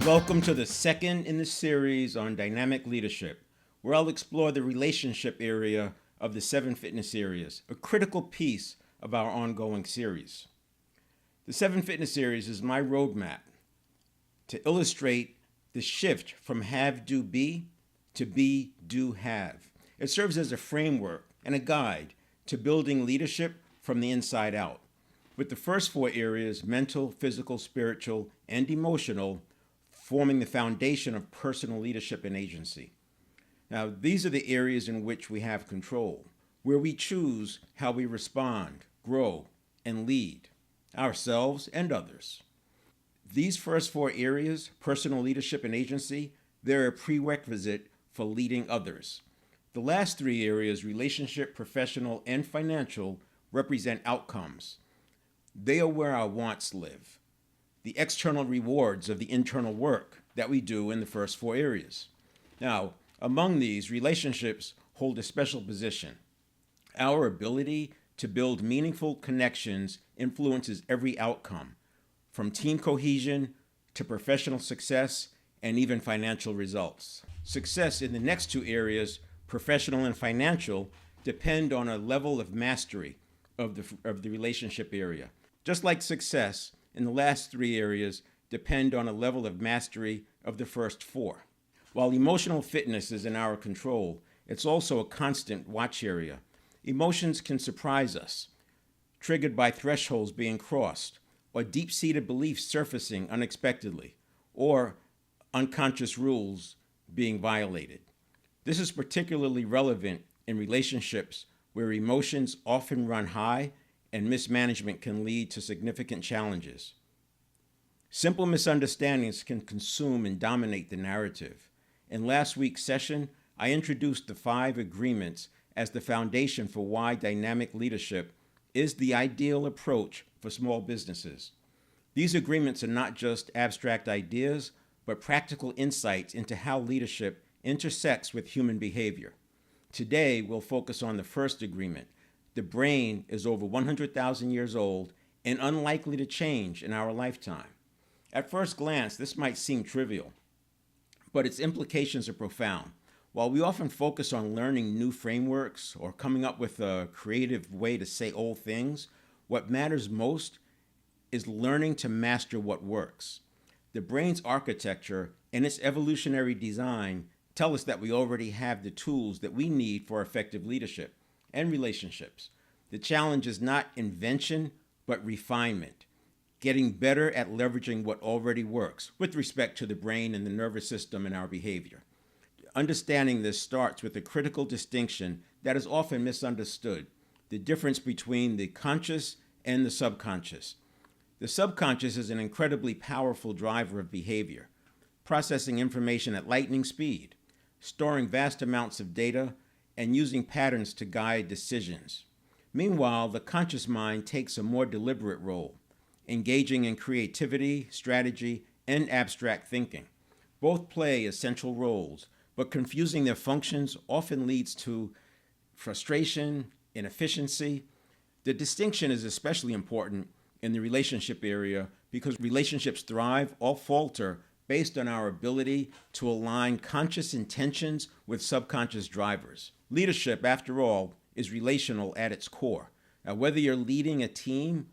Welcome to the second in the series on dynamic leadership, where I'll explore the relationship area of the 7 fitness areas, a critical piece of our ongoing series. The 7 fitness series is my roadmap to illustrate the shift from have, do, be to be, do, have. It serves as a framework and a guide to building leadership from the inside out, with the first 4 areas, mental, physical, spiritual, and emotional, forming the foundation of personal leadership and agency. Now, these are the areas in which we have control, where we choose how we respond, grow, and lead ourselves and others. These first 4 areas, personal leadership and agency, they're a prerequisite for leading others. The last 3 areas, relationship, professional, and financial, represent outcomes. They are where our wants live, the external rewards of the internal work that we do in the first 4 areas. Now, among these, relationships hold a special position. Our ability to build meaningful connections influences every outcome, from team cohesion to professional success and even financial results. Success in the next 2 areas, professional and financial, depend on a level of mastery of the relationship area. Just like success in the last 3 areas depend on a level of mastery of the first 4. While emotional fitness is in our control, it's also a constant watch area. Emotions can surprise us, triggered by thresholds being crossed, or deep-seated beliefs surfacing unexpectedly, or unconscious rules being violated. This is particularly relevant in relationships where emotions often run high and mismanagement can lead to significant challenges. Simple misunderstandings can consume and dominate the narrative. In last week's session, I introduced the 5 agreements as the foundation for why dynamic leadership is the ideal approach for small businesses. These agreements are not just abstract ideas, but practical insights into how leadership intersects with human behavior. Today, we'll focus on the first agreement. The brain is over 100,000 years old and unlikely to change in our lifetime. At first glance, this might seem trivial, but its implications are profound. While we often focus on learning new frameworks or coming up with a creative way to say old things, what matters most is learning to master what works. The brain's architecture and its evolutionary design tell us that we already have the tools that we need for effective leadership and relationships. The challenge is not invention, but refinement, getting better at leveraging what already works with respect to the brain and the nervous system and our behavior. Understanding this starts with a critical distinction that is often misunderstood, the difference between the conscious and the subconscious. The subconscious is an incredibly powerful driver of behavior, processing information at lightning speed, storing vast amounts of data, and using patterns to guide decisions. Meanwhile, the conscious mind takes a more deliberate role, engaging in creativity, strategy, and abstract thinking. Both play essential roles, but confusing their functions often leads to frustration, inefficiency. The distinction is especially important in the relationship area because relationships thrive or falter based on our ability to align conscious intentions with subconscious drivers. Leadership, after all, is relational at its core. Now, whether you're leading a team,